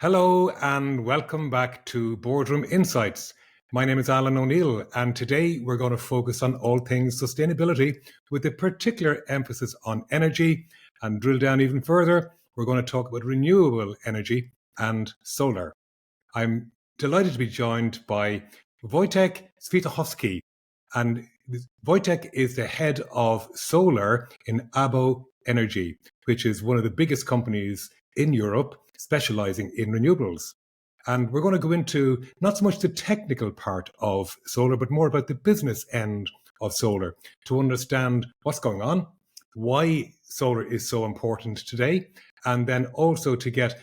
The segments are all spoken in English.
Hello and welcome back to Boardroom Insights. My name is Alan O'Neill, and today we're going to focus on all things sustainability with a particular emphasis on energy, and drill down even further. We're going to talk about renewable energy and solar. I'm delighted to be joined by Wojtek Swietochowski, and Wojtek is the head of solar in AboEnergy, which is one of the biggest companies in Europe specializing in renewables. And we're going to go into not so much the technical part of solar, but more about the business end of solar to understand what's going on, why solar is so important today, and then also to get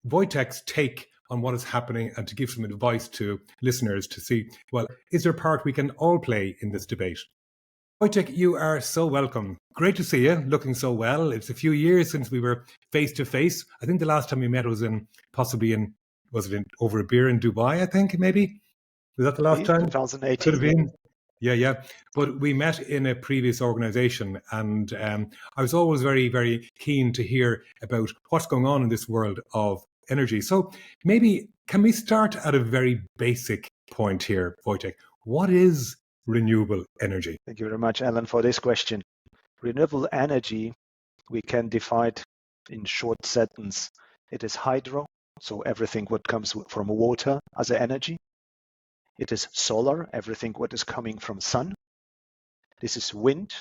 Wojtek's take on what is happening and to give some advice to listeners to see, well, is there a part we can all play in this debate? Wojtek, you are so welcome. Great to see you, looking so well. It's a few years since we were face to face. I think the last time we met was over a beer in Dubai, I think, maybe? Was that the last time? 2018. Could have been. Yeah. But we met in a previous organization, and I was always very, very keen to hear about what's going on in this world of energy. So maybe can we start at a very basic point here, Wojtek? What is renewable energy? Thank you very much, Alan, for this question. Renewable energy, we can define in short sentence. It is hydro, so everything what comes from water as energy. It is solar, everything what is coming from sun. This is wind,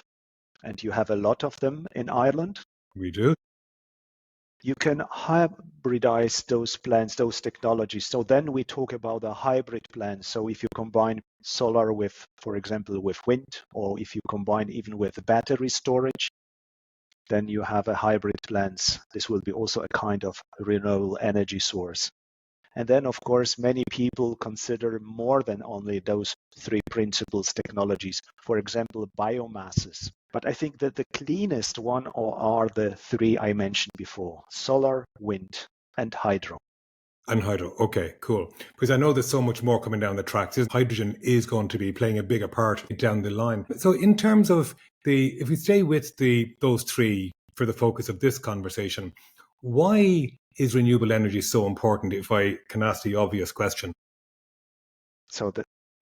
and you have a lot of them in Ireland. We do. You can hybridize those plants, those technologies. So then we talk about a hybrid plant. So if you combine solar with, for example, with wind, or if you combine even with battery storage, then you have a hybrid plant. This will be also a kind of renewable energy source. And then, of course, many people consider more than only those three principles technologies, for example, biomasses. But I think that the cleanest one are the three I mentioned before: solar, wind, and hydro. And hydro. Okay, cool. Because I know there's so much more coming down the tracks. Hydrogen is going to be playing a bigger part down the line. So in terms of if we stay with those three for the focus of this conversation, why is renewable energy so important, if I can ask the obvious question? So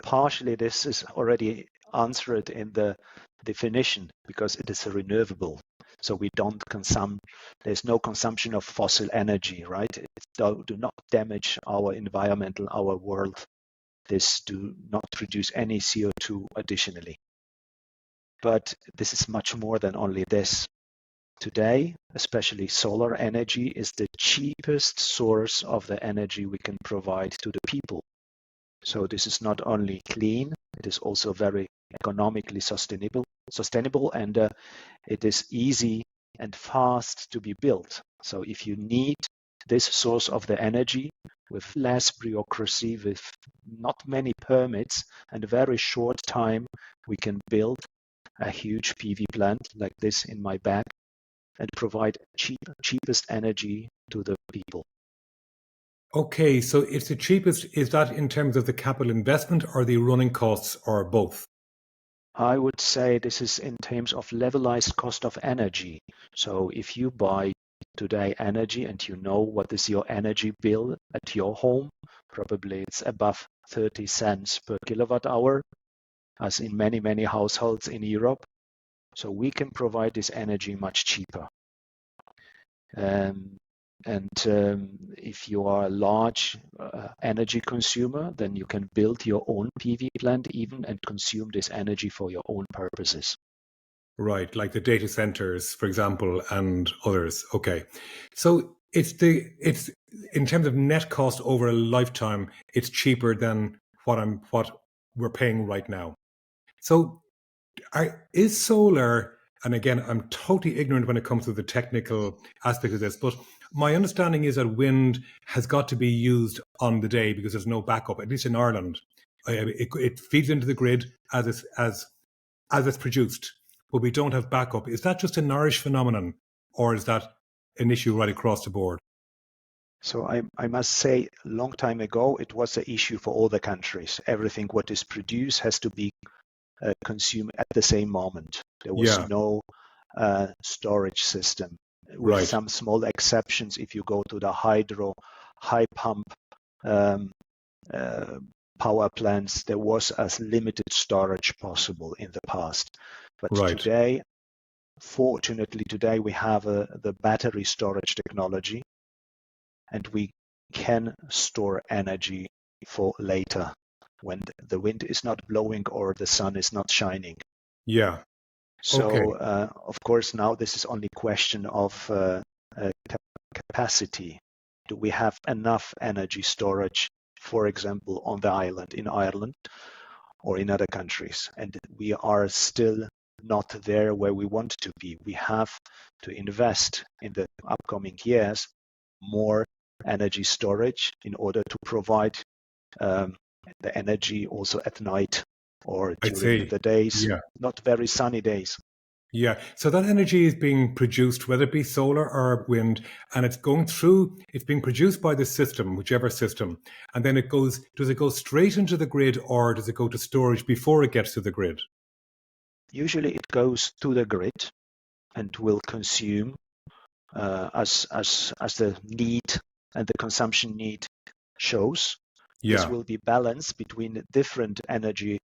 partially this is already answered in the definition, because it is a renewable. So we don't consume, there's no consumption of fossil energy, right? It do not damage our environment, our world. This do not produce any CO2 additionally. But this is much more than only this. Today, especially solar energy is the cheapest source of the energy we can provide to the people. So this is not only clean, it is also very economically sustainable, and it is easy and fast to be built. So if you need this source of the energy with less bureaucracy, with not many permits, and a very short time, we can build a huge PV plant like this in my back and provide cheapest energy to the people. Okay, so it's the cheapest. Is that in terms of the capital investment or the running costs, or both? I would say this is in terms of levelized cost of energy. So if you buy today energy and you know what is your energy bill at your home, probably it's above 30 cents per kilowatt hour, as in many, many households in Europe. So we can provide this energy much cheaper. If you are a large energy consumer, then you can build your own PV plant even and consume this energy for your own purposes. Right, like the data centers, for example, and others. Okay, so it's in terms of net cost over a lifetime, it's cheaper than what we're paying right now. So is solar, and again, I'm totally ignorant when it comes to the technical aspect of this, but my understanding is that wind has got to be used on the day because there's no backup, at least in Ireland. It feeds into the grid as it's produced, but we don't have backup. Is that just an Irish phenomenon, or is that an issue right across the board? So I must say, a long time ago, it was an issue for all the countries. Everything what is produced has to be consumed at the same moment. There was no storage system. With some small exceptions, if you go to the hydro high pump um, power plants, there was as limited storage possible in the past. But Right. today, fortunately, today we have the battery storage technology, and we can store energy for later when the wind is not blowing or the sun is not shining. Yeah. Okay. So, of course, now this is only a question of capacity. Do we have enough energy storage, for example, on the island in Ireland or in other countries? And we are still not there where we want to be. We have to invest in the upcoming years more energy storage in order to provide the energy also at night or I during see. the days, Yeah. not very sunny days. Yeah. So that energy is being produced, whether it be solar or wind, and it's being produced by the system, whichever system. And then does it go straight into the grid, or does it go to storage before it gets to the grid? Usually it goes to the grid and will consume as the need and the consumption need shows. This Yeah. will be balanced between different energy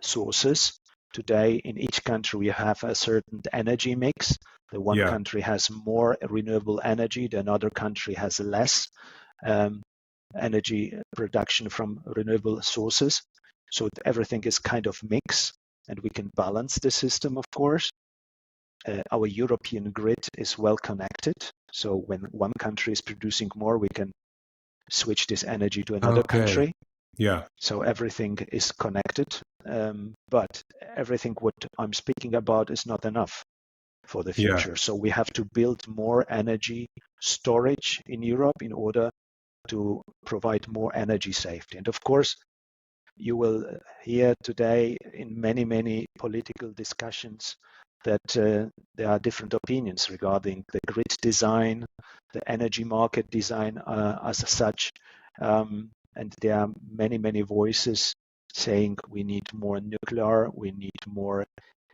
sources. Today, in each country, we have a certain energy mix. The one Yeah. country has more renewable energy, the another country has less energy production from renewable sources. So everything is kind of mixed, and we can balance the system, of course. Our European grid is well connected. So when one country is producing more, we can switch this energy to another Okay. country. Yeah. So everything is connected. But everything what I'm speaking about is not enough for the Yeah. future. So we have to build more energy storage in Europe in order to provide more energy safety. And of course, you will hear today in many political discussions that there are different opinions regarding the grid design, the energy market design as such. And there are many voices saying we need more nuclear, we need more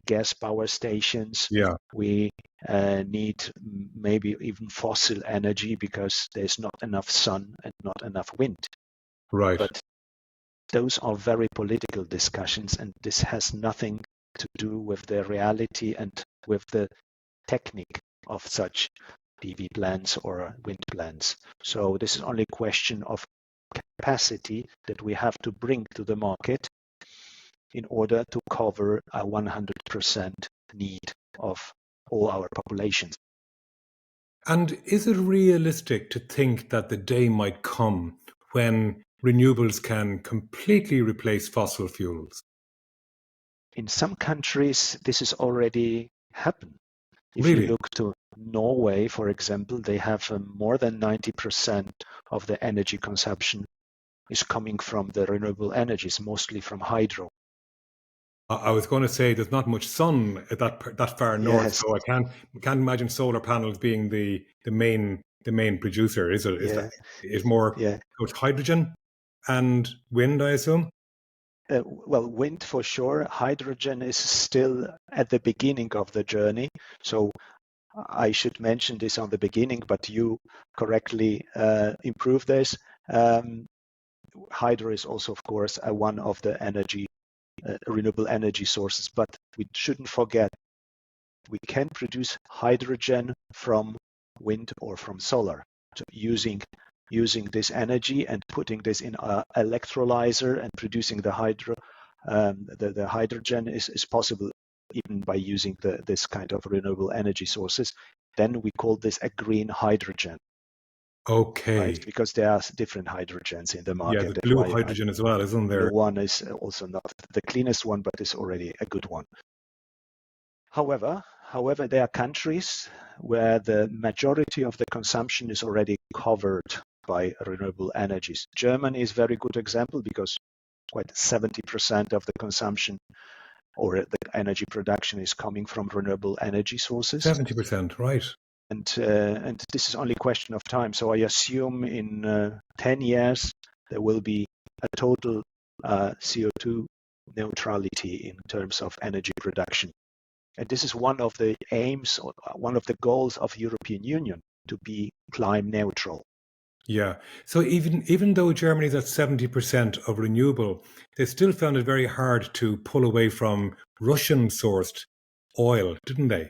gas power stations, Yeah. we need maybe even fossil energy because there's not enough sun and not enough wind. Right. But those are very political discussions, and this has nothing to do with the reality and with the technique of such PV plants or wind plants. So this is only a question of capacity that we have to bring to the market in order to cover a 100% need of all our populations. And is it realistic to think that the day might come when renewables can completely replace fossil fuels? In some countries, this has already happened. If you Really? look to Norway, for example, they have more than 90% of the energy consumption is coming from the renewable energies, mostly from hydro. I was going to say there's not much sun at that far north, Yes, so I can't imagine solar panels being the main producer. Is it? Is that yeah, is more yeah. so it's hydrogen and wind, I assume? Well, wind for sure. Hydrogen is still at the beginning of the journey. So I should mention this on the beginning, but you correctly improve this. Hydro is also, of course, one of the renewable energy sources, but we shouldn't forget we can produce hydrogen from wind or from solar. So using this energy and putting this in an electrolyzer and producing the hydrogen is possible even by using this kind of renewable energy sources. Then we call this a green hydrogen, right? Okay. Because there are different hydrogens in the Yeah, market. there's That's blue why hydrogen as well, isn't blue there? one is also not the cleanest one, but is already a good one. However, there are countries where the majority of the consumption is already covered by renewable energies. Germany is a very good example because quite 70% of the consumption or the energy production is coming from renewable energy sources. 70%, right? And this is only a question of time. So I assume in 10 years there will be a total CO2 neutrality in terms of energy production. And this is one of the aims, or one of the goals of European Union, to be climate neutral. Yeah. So even though Germany's at 70% of renewable, they still found it very hard to pull away from Russian sourced oil, didn't they?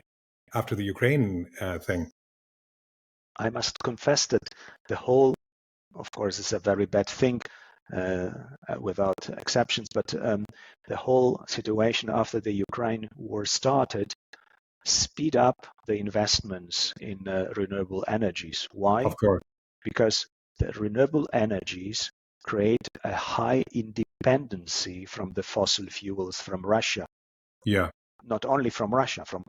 After the Ukraine thing. I must confess that the whole, of course, is a very bad thing without exceptions, but the whole situation after the Ukraine war started speed up the investments in renewable energies. Why? Of course. Because the renewable energies create a high independency from the fossil fuels from Russia. Yeah. Not only from Russia, from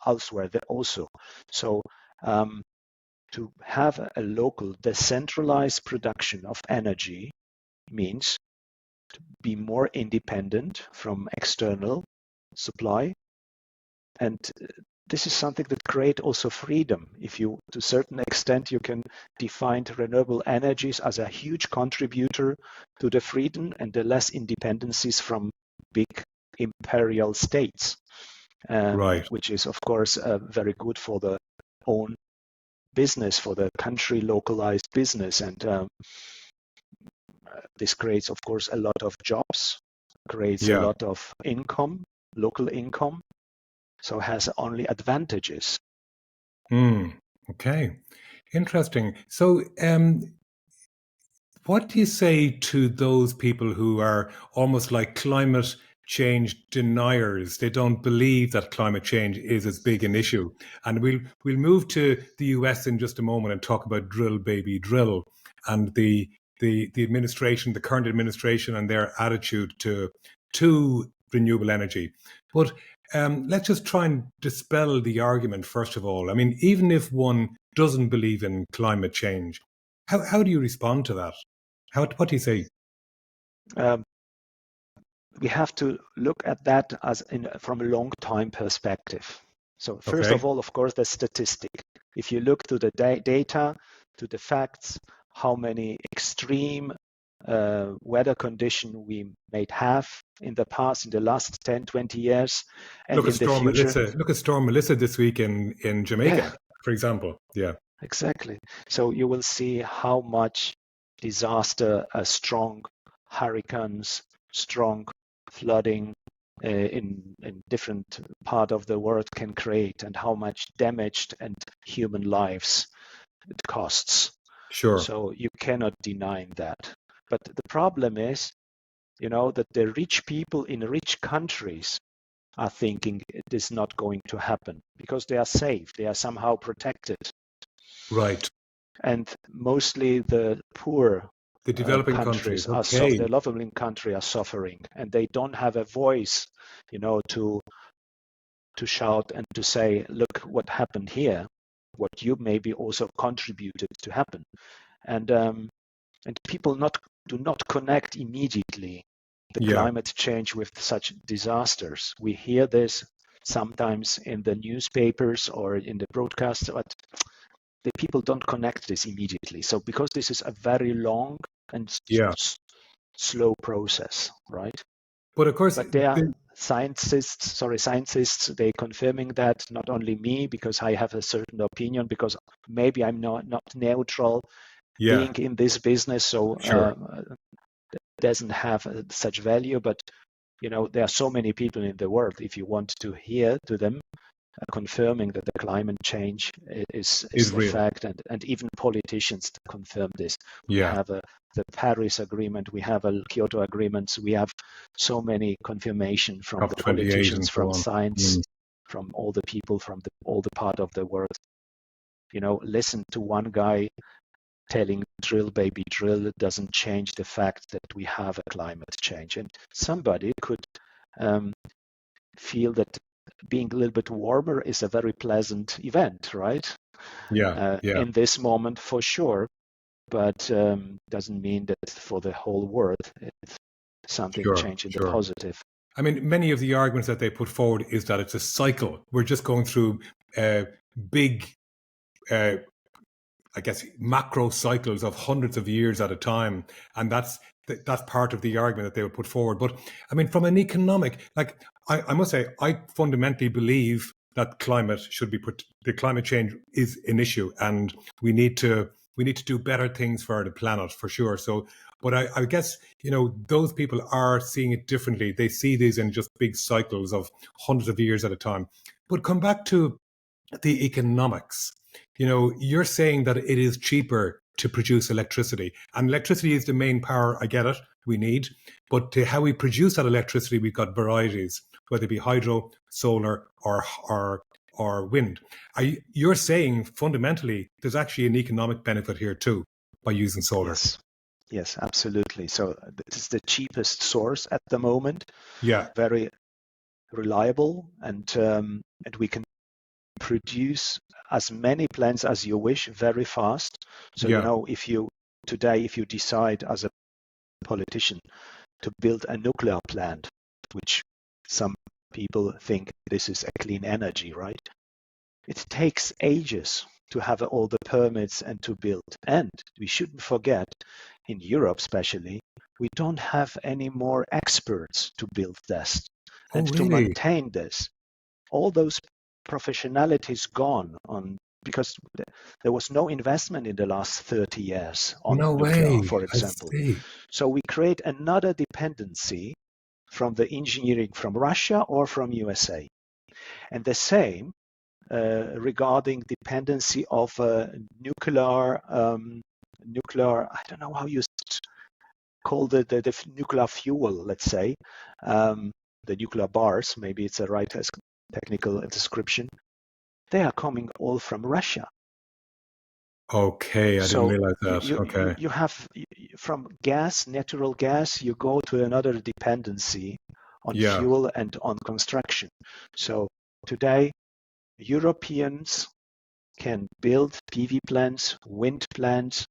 elsewhere also. So to have a local decentralized production of energy means to be more independent from external supply. And this is something that creates also freedom. If you, to a certain extent, you can define renewable energies as a huge contributor to the freedom and the less independencies from big imperial states, Right. which is, of course, very good for the own business, for the country localized business. And this creates, of course, a lot of jobs, creates a Yeah. lot of income, local income. So it has only advantages. Okay. Interesting. So, what do you say to those people who are almost like climate change deniers? They don't believe that climate change is as big an issue. And we'll move to the US in just a moment and talk about drill baby drill and the administration, the current administration, and their attitude to renewable energy. But let's just try and dispel the argument first of all. I mean, even if one doesn't believe in climate change, how do you respond to that? What do you say? Um, we have to look at that as from a long time perspective. So first Okay. of all, of course, the statistic. If you look to the data, to the facts, how many extreme weather conditions we might have in the past, in the last 10, 20 years, and Look at in the Storm future. Melissa. Look at Storm Melissa this week in Yeah, Jamaica, for example. Yeah. exactly. So you will see how much disaster strong hurricanes, strong flooding in different part of the world can create, and how much damaged and human lives it costs. Sure. So you cannot deny that. But the problem is, that the rich people in rich countries are thinking it is not going to happen because they are safe, they are somehow protected. Right. And mostly the poor The developing countries. countries Okay. the developing country are suffering, and they don't have a voice, to shout and to say, look what happened here, what you maybe also contributed to happen. And people do not connect immediately the Yeah. climate change with such disasters. We hear this sometimes in the newspapers or in the broadcasts, but the people don't connect this immediately. So because this is a very long and Yeah. slow process, right? But of course, But there are scientists, they confirming that, not only me, because I have a certain opinion, because maybe I'm not neutral yeah, being in this business, so sure. doesn't have such value. But there are so many people in the world. If you want to hear to them confirming that the climate change is Is the real. fact, and even politicians confirm this. We Yeah. have the Paris Agreement, we have a Kyoto Agreements, we have so many confirmation from the COP28 politicians, and so from on. science, from all the people, from all the part of the world. Listen to one guy telling drill baby drill doesn't change the fact that we have a climate change. And somebody could feel that being a little bit warmer is a very pleasant event, right? Yeah. Yeah. In this moment, for sure, but doesn't mean that for the whole world it's something Sure. change in the Sure. positive. I mean, many of the arguments that they put forward is that it's a cycle. We're just going through big, uh, I guess, macro cycles of hundreds of years at a time, and that's part of the argument that they would put forward. But I mean, from an economic, like I must say, I fundamentally believe that the climate change is an issue, and we need to we need to do better things for the planet, for sure. So, but I guess, those people are seeing it differently. They see these in just big cycles of hundreds of years at a time. But come back to the economics. You're saying that it is cheaper to produce electricity, and electricity is the main power. I get it, we need, but to how we produce that electricity, we've got varieties, whether it be hydro, solar, or wind. You're saying fundamentally there's actually an economic benefit here too by using solar. Yes, absolutely. So this is the cheapest source at the moment. Yeah, very reliable, and we can produce as many plants as you wish very fast. So if you decide as a politician to build a nuclear plant, which some people think this is a clean energy, right? It takes ages to have all the permits and to build. And we shouldn't forget, in Europe especially, we don't have any more experts to build this and to maintain this. All those professionalities gone because there was no investment in the last 30 years on nuclear, for example. So we create another dependency from the engineering from Russia or from USA. And the same regarding dependency of nuclear, I don't know how you call the nuclear fuel, let's say, the nuclear bars, maybe it's a right technical description. They are coming all from Russia. Okay, I didn't realize that. You have from gas, natural gas, you go to another dependency on fuel and on construction. So today, Europeans can build PV plants, wind plants,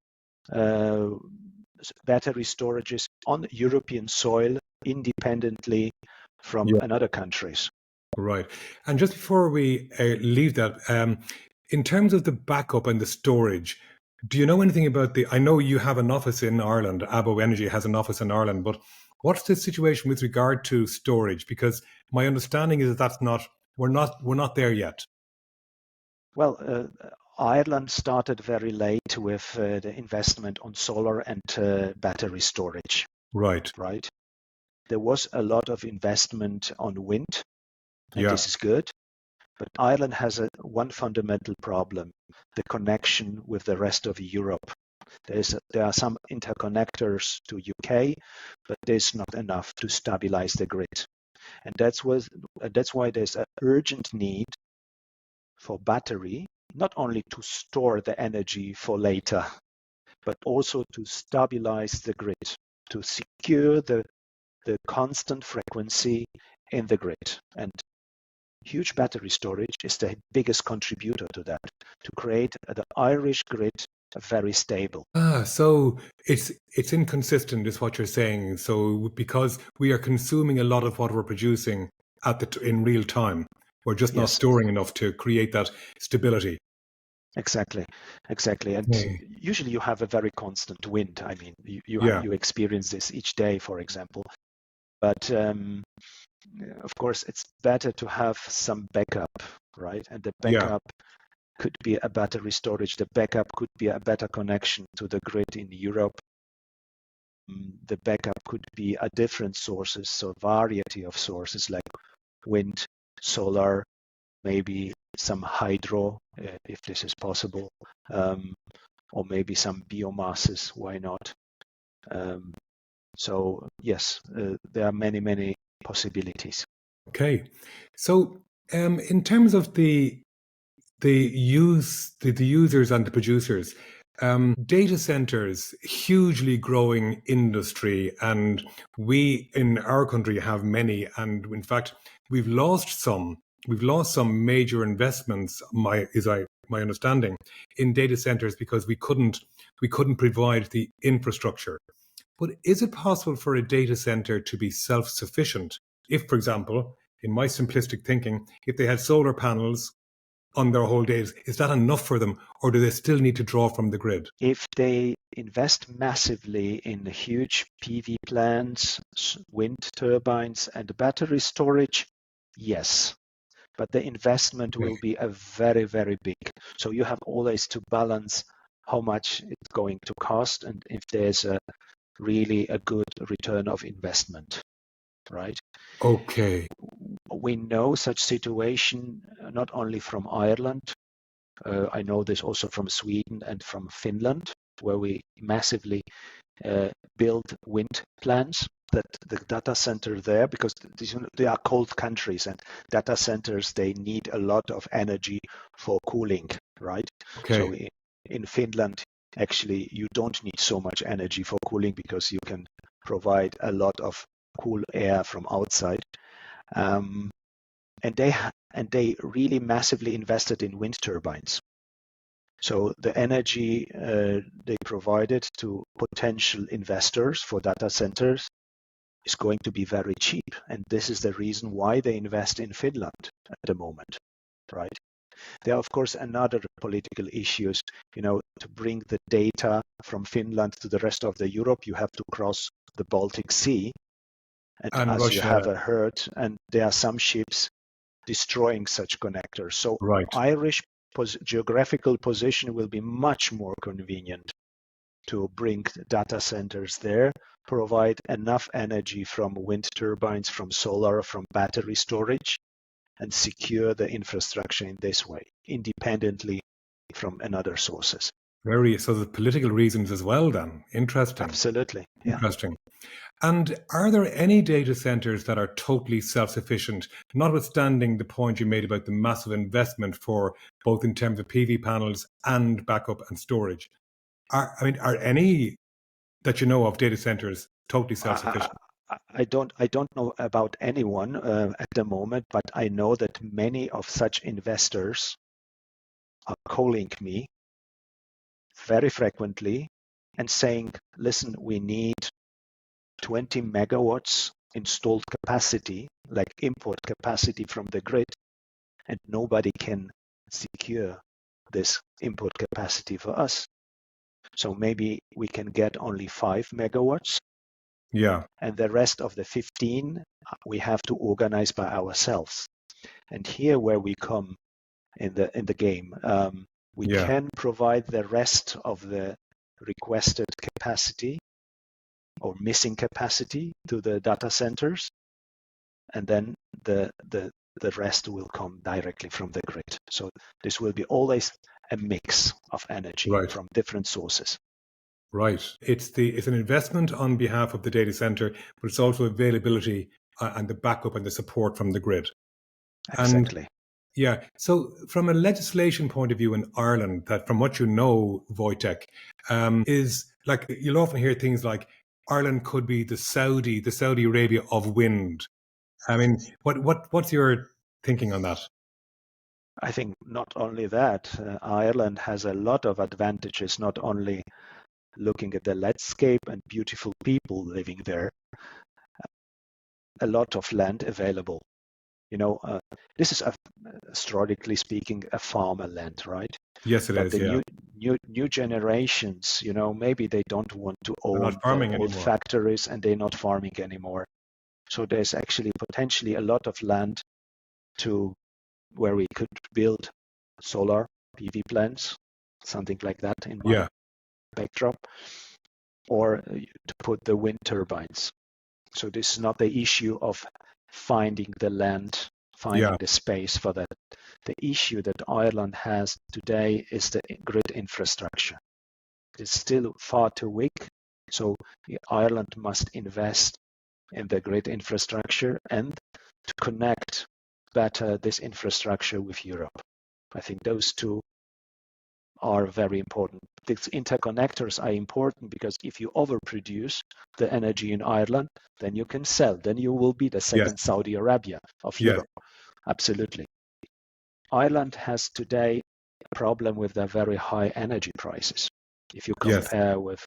battery storages on European soil independently from another countries. Right. And just before we leave that, in terms of the backup and the storage, do you know anything about I know you have an office in Ireland, AboEnergy has an office in Ireland, but what's the situation with regard to storage? Because my understanding is that we're not there yet. Well, Ireland started very late with the investment on solar and battery storage. Right. There was a lot of investment on wind, and this is good. But Ireland has one fundamental problem, the connection with the rest of Europe. There are some interconnectors to UK, but there's not enough to stabilize the grid. And that's why there's an urgent need for battery, not only to store the energy for later, but also to stabilize the grid, to secure the constant frequency in the grid. And huge battery storage is the biggest contributor to that, to create the Irish grid very stable. So it's inconsistent is what you're saying. So because we are consuming a lot of what we're producing in real time, we're just not storing enough to create that stability. Exactly. And usually you have a very constant wind. I mean, you experience this each day, for example. But of course, it's better to have some backup, right? And the backup could be a battery storage. The backup could be a better connection to the grid in Europe. The backup could be a different sources, so variety of sources like wind, solar, maybe some hydro, if this is possible, or maybe some biomasses, why not? So yes, there are many possibilities. Okay, so in terms of the users and the producers, data centers, hugely growing industry, and we in our country have many, and in fact we've lost some major investments, my understanding, in data centers because we couldn't provide the infrastructure. But is it possible for a data center to be self-sufficient if, for example, in my simplistic thinking, if they had solar panels on their whole days, is that enough for them, or do they still need to draw from the grid? If they invest massively in huge PV plants, wind turbines, and battery storage, yes. But the investment will be a very, very big. So you have always to balance how much it's going to cost and if there's really a good return of investment, right? Okay. We know such situation not only from Ireland, I know this also from Sweden and from Finland, where we massively build wind plants, that the data center there, because they are cold countries and data centers, they need a lot of energy for cooling, right? Okay. So in Finland, actually, you don't need so much energy for cooling because you can provide a lot of cool air from outside. And they really massively invested in wind turbines. So the energy they provided to potential investors for data centers is going to be very cheap. And this is the reason why they invest in Finland at the moment, right? There are, of course, another political issues. To bring the data from Finland to the rest of the Europe, you have to cross the Baltic Sea. And as Russia. you have heard, and there are some ships destroying such connectors. So right. Irish geographical position will be much more convenient to bring data centers there, provide enough energy from wind turbines, from solar, from battery storage, and secure the infrastructure in this way, independently from another sources. So the political reasons as well then. Interesting. Absolutely. Yeah. Interesting. And are there any data centers that are totally self-sufficient, notwithstanding the point you made about the massive investment for both in terms of PV panels and backup and storage? Are any that you know of data centers totally self-sufficient? I don't know about anyone at the moment, but I know that many of such investors are calling me very frequently and saying, listen, we need 20 megawatts installed capacity, like import capacity from the grid, and nobody can secure this import capacity for us. So maybe we can get only 5 megawatts. Yeah. And the rest of the 15 we have to organize by ourselves. And here where we come in the game, we can provide the rest of the requested capacity or missing capacity to the data centers, and then the rest will come directly from the grid. So this will be always a mix of energy from different sources. Right. It's an investment on behalf of the data center, but it's also availability and the backup and the support from the grid. Exactly. And yeah. So from a legislation point of view in Ireland, that from what you know, Wojtek, is like you'll often hear things like Ireland could be the Saudi Arabia of wind. I mean, what's your thinking on that? I think not only that, Ireland has a lot of advantages, not only looking at the landscape and beautiful people living there, a lot of land available. This is, historically speaking, a farmer land, right? Yes, it is. But the new generations, maybe they don't want to own the old factories and they're not farming anymore. So there's actually potentially a lot of land where we could build solar PV plants, something like that in my backdrop, or to put the wind turbines. So this is not the issue of finding the land, finding the space for that. The issue that Ireland has today is the grid infrastructure. It's still far too weak, so Ireland must invest in the grid infrastructure and to connect better this infrastructure with Europe. I think those two are very important. These interconnectors are important because if you overproduce the energy in Ireland, then you can sell. Then you will be the second Saudi Arabia of Europe. Absolutely. Ireland has today a problem with their very high energy prices if you compare with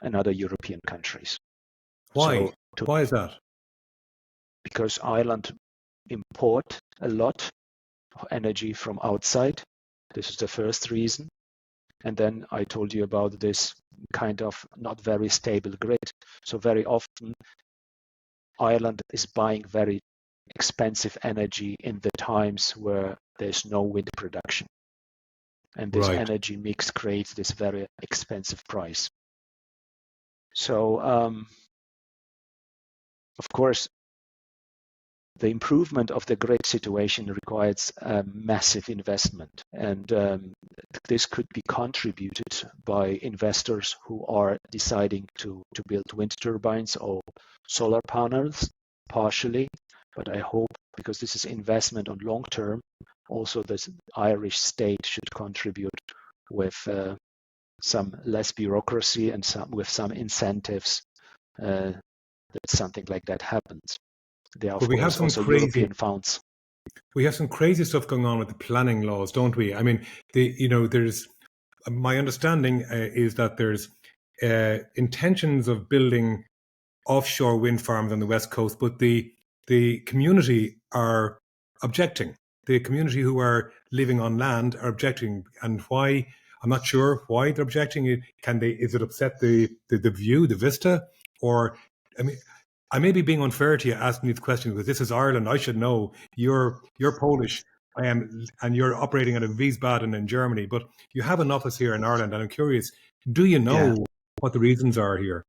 another European countries. Why? Why is that? Because Ireland import a lot of energy from outside. This is the first reason. And then I told you about this kind of not very stable grid. So very often Ireland is buying very expensive energy in the times where there's no wind production. And this Right. energy mix creates this very expensive price. So, of course, the improvement of the grid situation requires a massive investment, and this could be contributed by investors who are deciding to build wind turbines or solar panels partially. But I hope, because this is investment on long term, also the Irish state should contribute with some less bureaucracy and with some incentives that something like that happens. There are, But of course, also European funds. we have some crazy stuff going on with the planning laws, don't we? I mean, there's my understanding is that there's intentions of building offshore wind farms on the west coast, but the community are objecting. The community who are living on land are objecting, and why? I'm not sure why they're objecting. Can they? Is it upset the view, the vista, or? I mean, I may be being unfair to you asking these questions because this is Ireland. I should know. You're Polish, and you're operating out of Wiesbaden in Germany, but you have an office here in Ireland, and I'm curious. Do you know what the reasons are here?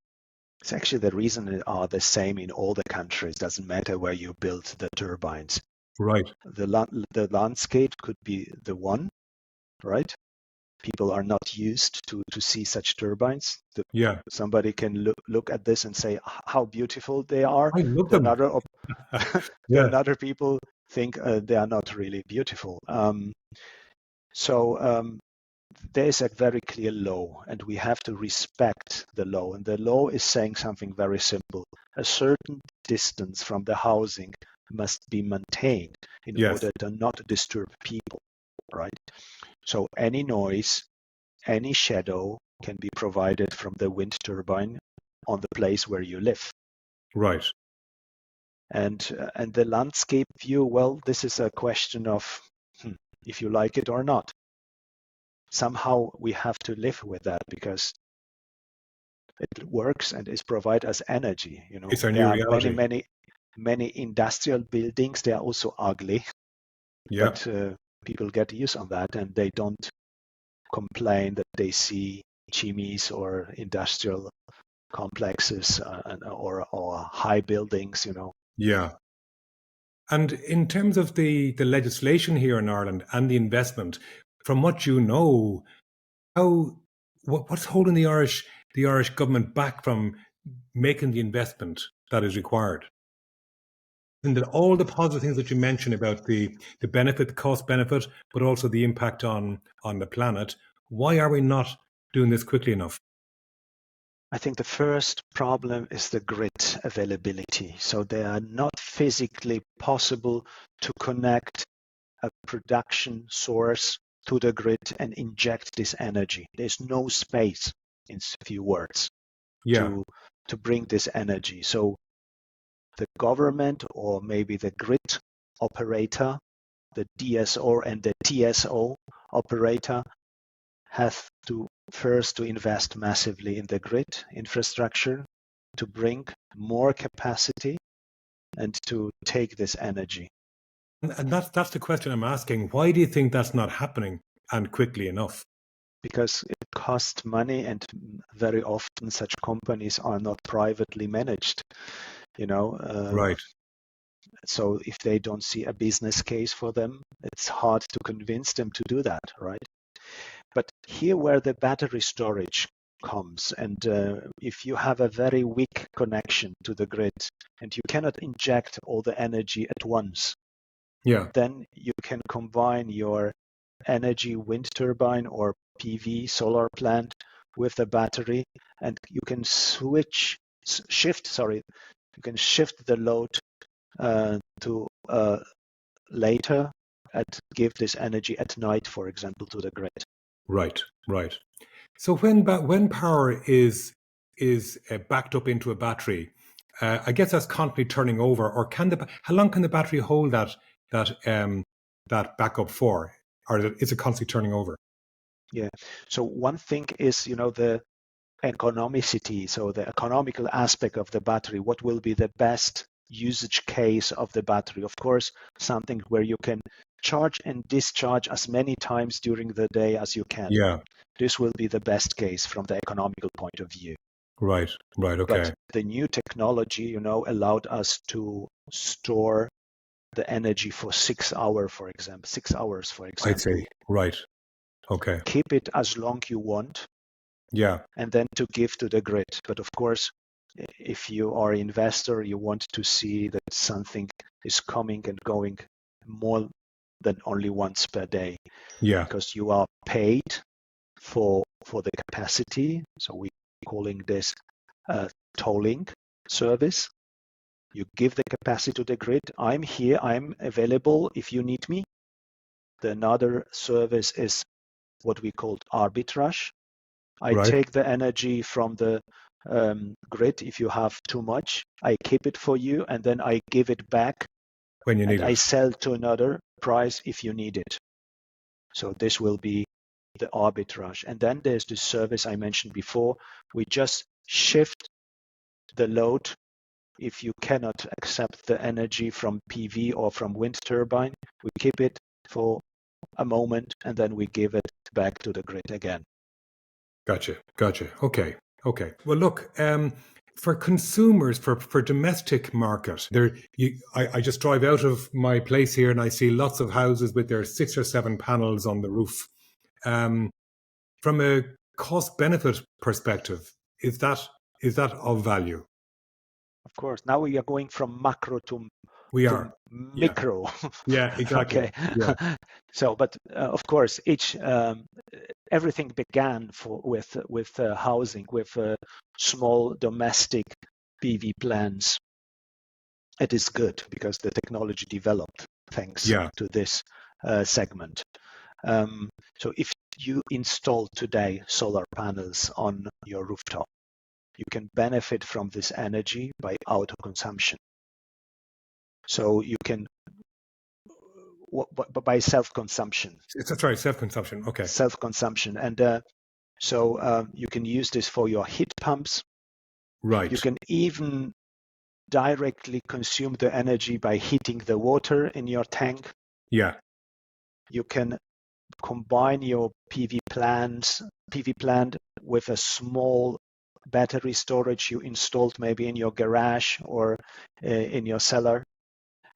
It's actually the reason are the same in all the countries. Doesn't matter where you build the turbines. Right. The landscape could be the one, right? People are not used to see such turbines. Somebody can look at this and say how beautiful they are. I love them. Then other people think they are not really beautiful. So there's a very clear law, and we have to respect the law. And the law is saying something very simple. A certain distance from the housing must be maintained in order to not disturb people, right? So any noise, any shadow can be provided from the wind turbine on the place where you live. Right. And the landscape view, well, this is a question of if you like it or not. Somehow we have to live with that because it works and is provide us energy. It's our there new are reality. many industrial buildings. They are also ugly, but people get used on that and they don't complain that they see chimneys or industrial complexes or high buildings. Yeah. And in terms of the legislation here in Ireland and the investment, from what you know, what's holding the Irish government back from making the investment that is required? And all the positive things that you mentioned about the benefit, the cost benefit, but also the impact on the planet, why are we not doing this quickly enough? I think the first problem is the grid availability. So they are not physically possible to connect a production source to the grid and inject this energy. There's no space, in few words, to bring this energy. So the government or maybe the grid operator, the DSO and the TSO operator have to first to invest massively in the grid infrastructure to bring more capacity and to take this energy. And that's the question I'm asking. Why do you think that's not happening and quickly enough? Because it costs money, and very often such companies are not privately managed. Right. So if they don't see a business case for them, it's hard to convince them to do that, right? But here where the battery storage comes, and if you have a very weak connection to the grid and you cannot inject all the energy at once, then you can combine your energy wind turbine or PV solar plant with the battery, and you can shift the load to later give this energy at night, for example, to the grid. Right. So when power is backed up into a battery, I guess that's constantly turning over. Or how long can the battery hold that backup for, or is it constantly turning over? Yeah. So one thing is, the economicity, so the economical aspect of the battery. What will be the best usage case of the battery? Of course, something where you can charge and discharge as many times during the day as you can. Yeah. This will be the best case from the economical point of view. Right. Okay. But the new technology, allowed us to store the energy for 6 hours, for example. I'd say, right. Okay. Keep it as long you want. Yeah. And then to give to the grid. But of course, if you are an investor, you want to see that something is coming and going more than only once per day. Yeah. Because you are paid for the capacity. So we're calling this tolling service. You give the capacity to the grid. I'm here, I'm available if you need me. Another service is what we call arbitrage. I take the energy from the grid. If you have too much, I keep it for you, and then I give it back when you need it. I sell to another price if you need it. So this will be the arbitrage. And then there's the service I mentioned before. We just shift the load. If you cannot accept the energy from PV or from wind turbine, we keep it for a moment and then we give it back to the grid again. Gotcha. Okay. Well, look, for consumers, for domestic market, I just drive out of my place here and I see lots of houses with their 6 or 7 panels on the roof. From a cost benefit perspective, is that of value? Of course. Now we are going from macro to micro. Yeah, exactly. Okay. Yeah. So, but of course, everything began with housing, with small domestic PV plants. It is good because the technology developed thanks to this segment. So if you install today solar panels on your rooftop, you can benefit from this energy by auto consumption. So you can, by self-consumption. That's right, self-consumption. Okay. Self-consumption. And so you can use this for your heat pumps. Right. You can even directly consume the energy by heating the water in your tank. Yeah. You can combine your PV plant with a small battery storage you installed maybe in your garage or in your cellar,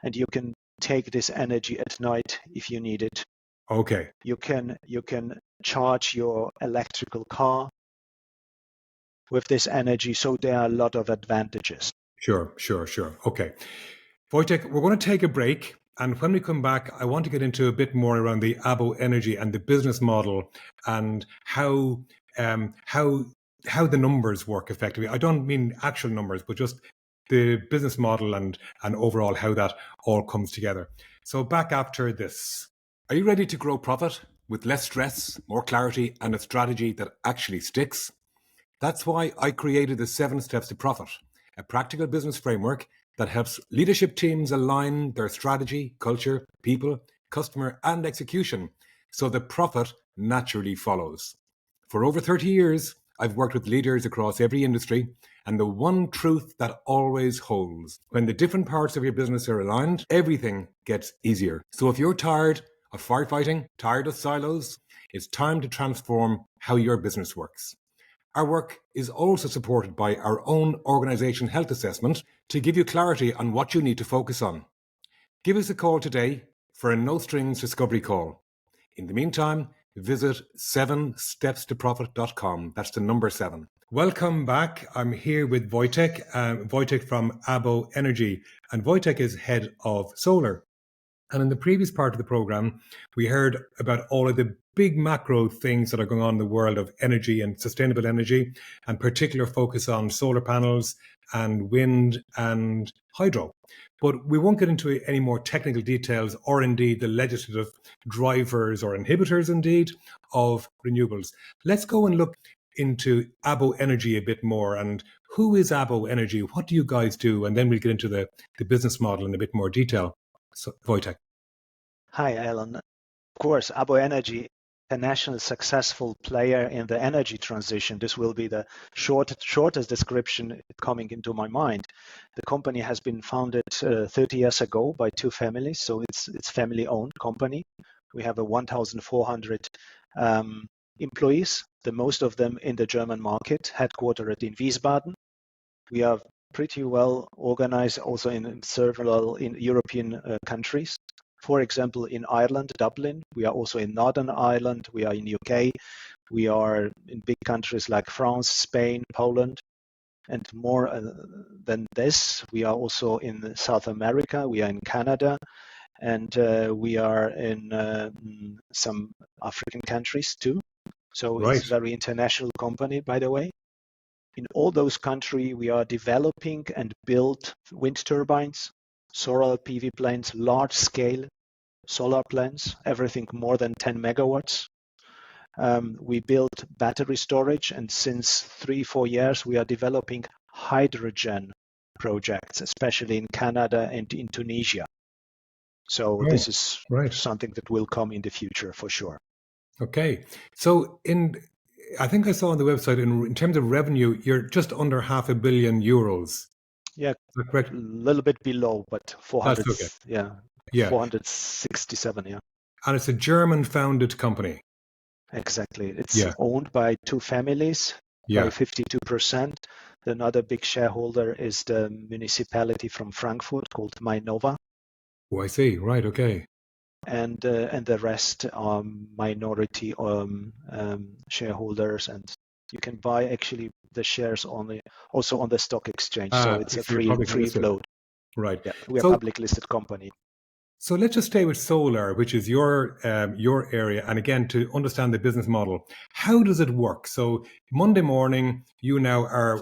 and you can take this energy at night if you need it. Okay. You can charge your electrical car with this energy, so there are a lot of advantages. Sure. Okay. Wojtek, we're going to take a break, and when we come back, I want to get into a bit more around the AboEnergy and the business model and how the numbers work effectively. I don't mean actual numbers, but just the business model and overall how that all comes together. So back after this. Are you ready to grow profit with less stress, more clarity, and a strategy that actually sticks? That's why I created the 7 Steps to Profit, a practical business framework that helps leadership teams align their strategy, culture, people, customer, and execution so the profit naturally follows. For over 30 years, I've worked with leaders across every industry, and the one truth that always holds: when the different parts of your business are aligned, everything gets easier. So if you're tired of firefighting, tired of silos, it's time to transform how your business works. Our work is also supported by our own organization health assessment to give you clarity on what you need to focus on. Give us a call today for a no-strings discovery call. In the meantime, visit 7stepstoprofit.com. That's the number 7. Welcome back. I'm here with Wojtek, Wojtek from AboEnergy, and Wojtek is head of solar. And in the previous part of the program, we heard about all of the big macro things that are going on in the world of energy and sustainable energy, and particular focus on solar panels and wind and hydro. But we won't get into any more technical details or indeed the legislative drivers or inhibitors indeed of renewables. Let's go and look into AboEnergy a bit more. And who is AboEnergy? What do you guys do? And then we'll get into the business model in a bit more detail. So, Wojtek. Hi, Alan. Of course, AboEnergy international successful player in the energy transition. This will be the shortest description coming into my mind. The company has been founded 30 years ago by two families, so it's family-owned company. We have 1,400 employees, the most of them in the German market, headquartered in Wiesbaden. We are pretty well organized also in several European countries. For example, in Ireland, Dublin. We are also in Northern Ireland. We are in UK. We are in big countries like France, Spain, Poland. And more than this, we are also in South America. We are in Canada. And we are in some African countries too. So Right. it's a very international company, by the way. In all those countries, we are developing and build wind turbines, solar PV plants, large-scale solar plants, everything more than 10 megawatts. We build battery storage, and since 3-4 years, we are developing hydrogen projects, especially in Canada and in Tunisia. So Oh, this is right. something that will come in the future for sure. Okay. So I think I saw on the website in terms of revenue, you're just under €500 million. Yeah, Is that correct? a little bit below, but 400, That's okay. yeah, Yeah. 467, yeah. And it's a German founded company. Exactly. It's Yeah. owned by two families by Yeah. 52%. Another big shareholder is the municipality from Frankfurt called Mainova, Oh, I see. Right. Okay. and the rest are minority shareholders, and you can buy actually the shares also on the stock exchange. So it's a So you're free publicly listed. float. Right. Yeah, we are a So public listed company. So let's just stay with solar, which is your area. And again, to understand the business model, how does it work? So Monday morning, you now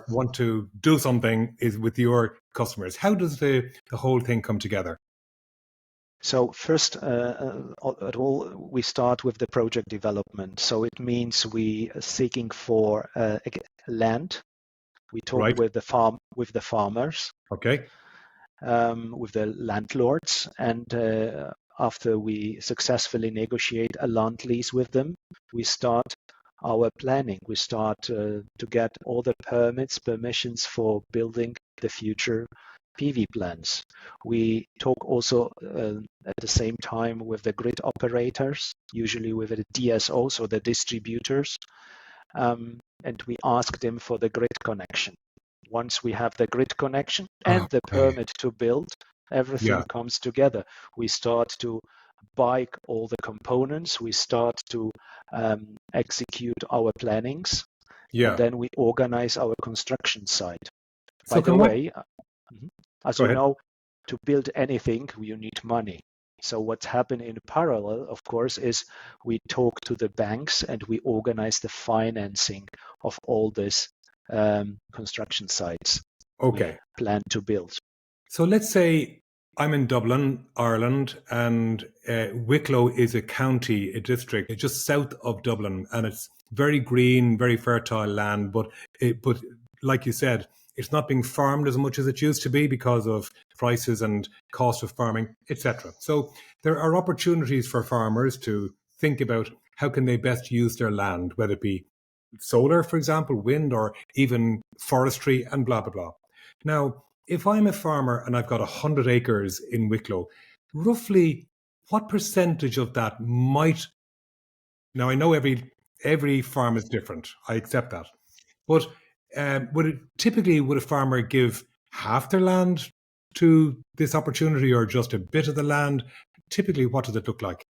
want to do something is with your customers. How does the whole thing come together? So first at all, we start with the project development. So it means we are seeking for land. We talk Right. with the farmers, Okay. with the landlords, and after we successfully negotiate a land lease with them, we start our planning. We start to get all the permissions for building the future PV plants. We talk also at the same time with the grid operators, usually with the DSO, so the distributors, and we ask them for the grid connection. Once we have the grid connection and the Okay. permit to build, everything Yeah. comes together. We start to buy all the components. We start to execute our plannings, and Yeah. then we organize our construction site. So By the can what? way, as Go you ahead. know, to build anything, you need money. So what's happened in parallel, of course, is we talk to the banks and we organize the financing of all these construction sites we Okay. plan to build. So let's say I'm in Dublin, Ireland, and Wicklow is a county, a district, it's just south of Dublin, and it's very green, very fertile land. But like you said, it's not being farmed as much as it used to be because of prices and cost of farming, etc. So there are opportunities for farmers to think about how can they best use their land, whether it be solar, for example, wind, or even forestry, and blah blah blah. Now, if I'm a farmer and I've got 100 acres in Wicklow, roughly what percentage of that might, now I know every farm is different, I accept that, but would a farmer give half their land to this opportunity or just a bit of the land? Typically, what does it look like?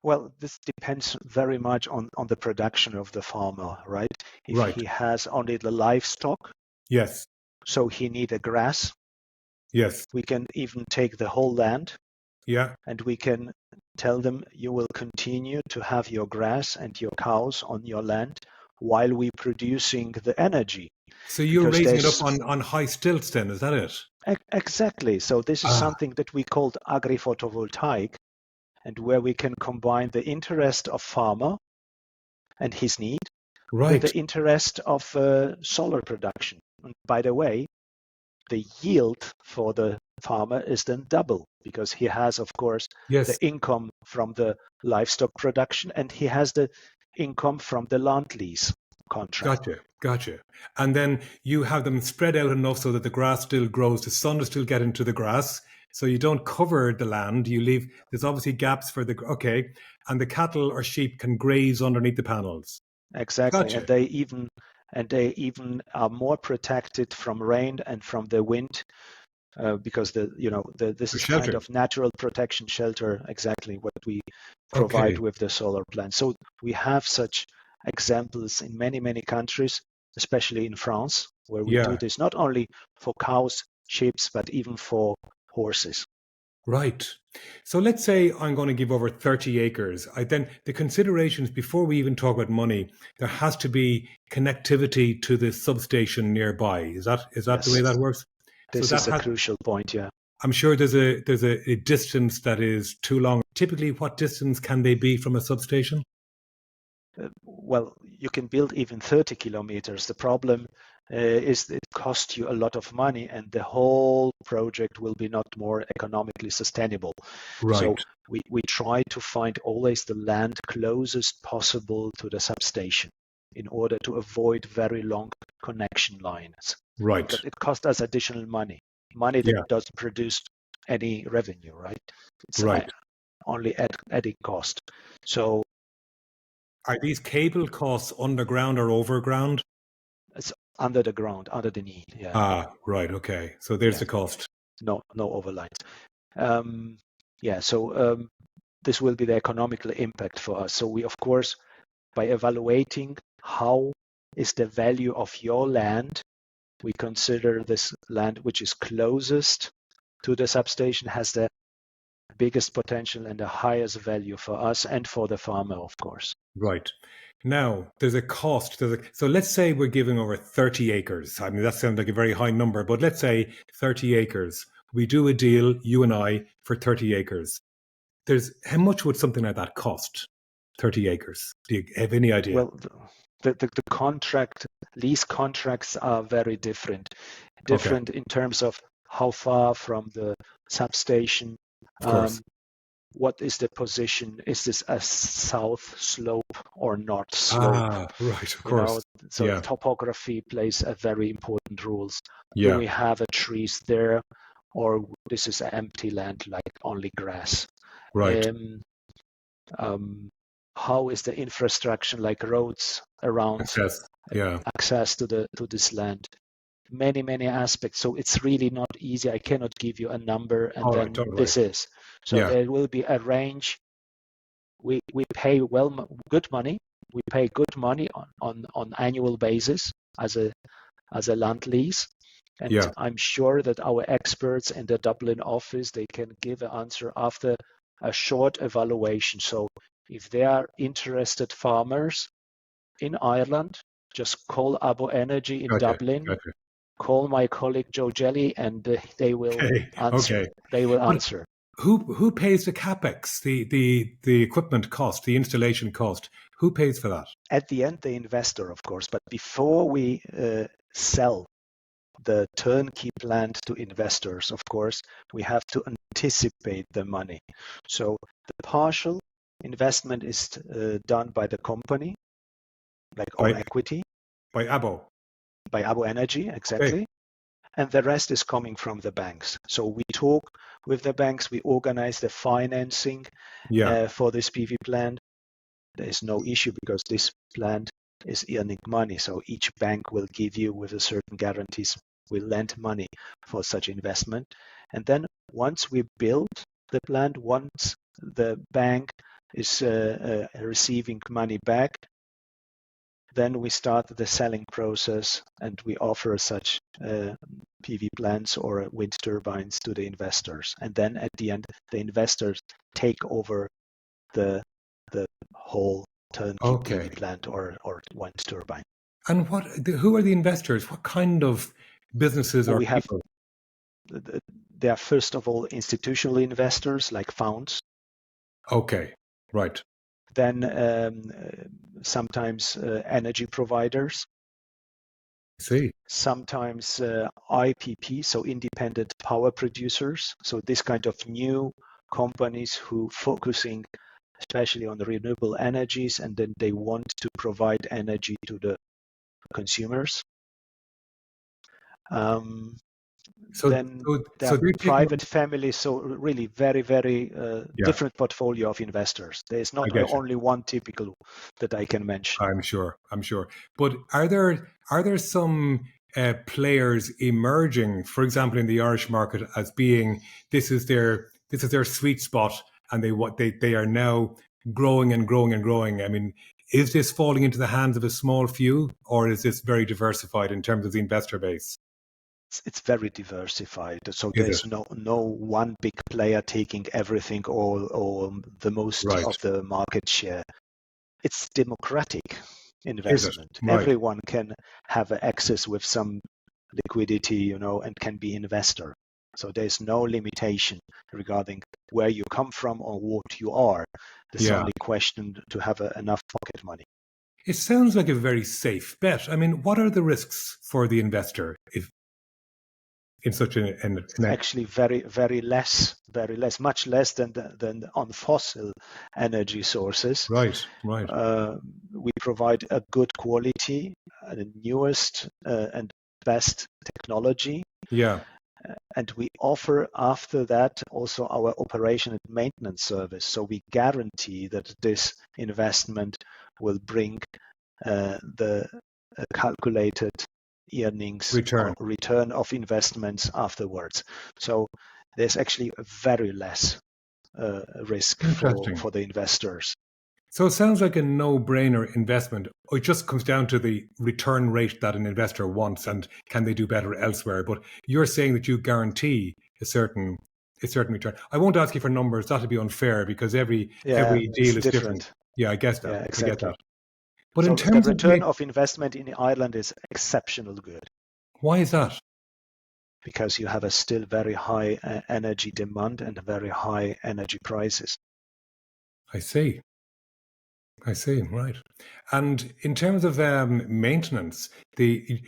Well, this depends very much on the production of the farmer, right? If Right. he has only the livestock, Yes. so he needs a grass, Yes. we can even take the whole land Yeah. and we can tell them you will continue to have your grass and your cows on your land while we producing the energy. So you're Because raising it there's up on high stilts then, is that it? exactly. So this is Ah, something that we called agri-photovoltaic, and where we can combine the interest of farmer and his need with right. the interest of solar production. And by the way, the yield for the farmer is then double, because he has, of course, Yes. the income from the livestock production, and he has the income from the land lease contract. Gotcha. And then you have them spread out enough so that the grass still grows, the sun is still getting to the grass. So you don't cover the land. You leave, there's obviously gaps for okay. And the cattle or sheep can graze underneath the panels. Exactly. Gotcha. And they even are more protected from rain and from the wind, because this For is kind shelter. of natural protection shelter, exactly what we Okay. provide with the solar plant. So we have such examples in many, many countries, especially in France, where we do Yeah. this not only for cows, sheep, but even for horses. Right. So let's say I'm going to give over 30 acres. Then the considerations before we even talk about money, there has to be connectivity to the substation nearby. Is that the way Yes, that works? So this is a crucial point. Yeah. I'm sure there's a distance that is too long. Typically, what distance can they be from a substation? Well, you can build even 30 kilometers. The problem is it costs you a lot of money, and the whole project will be not more economically sustainable. So Right. we try to find always the land closest possible to the substation in order to avoid very long connection lines. Right. Because it costs us additional money that Yeah. doesn't produce any revenue, right? It's Right. only adding cost. So Are these cable costs underground or overground? it's under the ground, underneath. Yeah, Ah, right. Okay. So there's yeah. the cost. No overlines. This will be the economical impact for us. So we, of course, by evaluating how is the value of your land, we consider this land which is closest to the substation has the biggest potential and the highest value for us and for the farmer, of course. Right. Now, there's a cost. So let's say we're giving over 30 acres. I mean, that sounds like a very high number, but let's say 30 acres. We do a deal, you and I, for 30 acres. How much would something like that cost? 30 acres. Do you have any idea? Well, the lease contracts are very different. Okay. Different in terms of how far from the substation, Of course. what is the position? Is this a south slope or north slope? Ah, right. Of course. So Yeah. topography plays a very important role. Do Yeah. we have a trees there, or this is an empty land like only grass? Right. Um, how is the infrastructure like roads around, Access. Yeah. access to this land? Many aspects. So it's really not easy. I cannot give you a number and All right. then Don't worry. this is. So Yeah. there will be a range. We pay good money. We pay good money on annual basis as a land lease. And Yeah. I'm sure that our experts in the Dublin office, they can give an answer after a short evaluation. So if they are interested farmers in Ireland, just call AboEnergy in Gotcha. Dublin, Gotcha. call my colleague Joe Jelly, and they will Okay. answer. Okay. They will But answer. who pays the capex, the equipment cost, the installation cost? Who pays for that? At the end, the investor, of course. But before we sell the turnkey plant to investors, of course, we have to anticipate the money. So the partial investment is done by the company, like own By equity, ABO. by AboEnergy, Okay. exactly. And the rest is coming from the banks. So we talk with the banks, we organize the financing Yeah. for this PV plant. There is no issue because this plant is earning money. So each bank will give you with a certain guarantees, will lend money for such investment. And then once we build the plant, once the bank is receiving money back, then we start the selling process and we offer such PV plants or wind turbines to the investors. And then at the end, the investors take over the whole turnkey Okay. PV plant or wind turbine. And who are the investors? What kind of businesses Well, or we have, people? they are first of all institutional investors like funds, Okay. Right. then sometimes energy providers, See. sometimes IPP, so independent power producers. So this kind of new companies who focusing especially on the renewable energies, and then they want to provide energy to the consumers. So, Then there so are they're taking. private families, so really very, very Yeah, different portfolio of investors. There's I not get you. only one typical that I can mention. I'm sure. I'm sure. But are there some players emerging, for example, in the Irish market, as being this is their sweet spot, and they are now growing and growing and growing. I mean, is this falling into the hands of a small few, or is this very diversified in terms of the investor base? It's very diversified. So Is it there's no one big player taking everything or the most right? of the market share. It's democratic Is it investment. right? Everyone can have access with some liquidity, and can be investor. So there's no limitation regarding where you come from or what you are. There's Yeah. only question to have enough pocket money. It sounds like a very safe bet. I mean, what are the risks for the investor if in such Actually very, very less, much less than on fossil energy sources. right, right. We provide a good quality, the newest and best technology, Yeah, and we offer after that also our operation and maintenance service. So we guarantee that this investment will bring the calculated earnings or return. return of investments afterwards. So there's actually a very less risk Interesting. for the investors. So it sounds like a no-brainer investment. It just comes down to the return rate that an investor wants and can they do better elsewhere. But you're saying that you guarantee a certain return. I won't ask you for numbers. That'd be unfair because every Yeah, every it's deal is different. different. Yeah, I guess that. Yeah, I get exactly. that. But in So the terms of return of investment in Ireland is exceptional good why is that? because you have a still very high energy demand and very high energy prices. I see. I see. Right. And in terms of maintenance, the